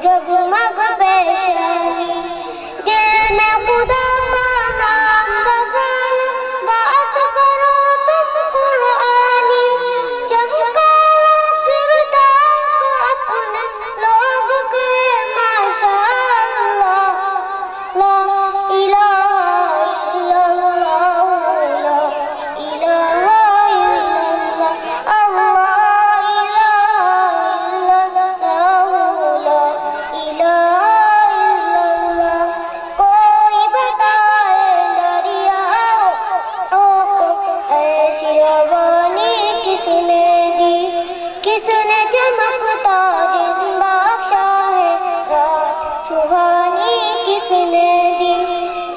जगमग बेशनी दिल में खुदा का नाम बसाना बात करो तुम कुरानी चमका किरदार को अपने लोग के माशाअल्लाह ला इलाहा इल्लल्लाह ला इलाहा इल्लल्लाह अल्लाह इलाहा इल्लल्लाह ला इलाहा इल्लल्लाह कोई बताए दरियाओं को ऐसी रवानी किसने दी किसने चमकता दिन बख्शा है रात सुहानी किसने दी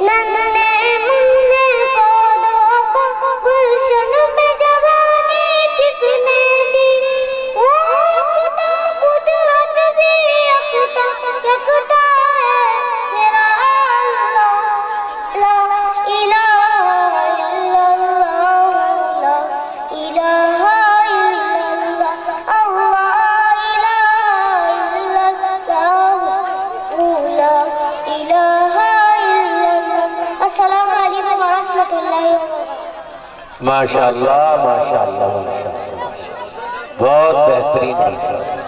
नन्हे मुन्ने पौधों को गुलशन में जवानी किसने दी वो यकता कुदरत भी यकता यकता है मेरा अल्लाह ला इलाहा इल्लल्लाह ला इलाहा इल्लल्लाह अल्लाह ला इलाहा इल्लल्लाह अस्सलामु अलैकुम व रहमतुल्लाहि व बरकातहू। माशाअल्लाह माशाअल्लाह माशाअल्लाह, बहुत बेहतरीन माशाअल्लाह।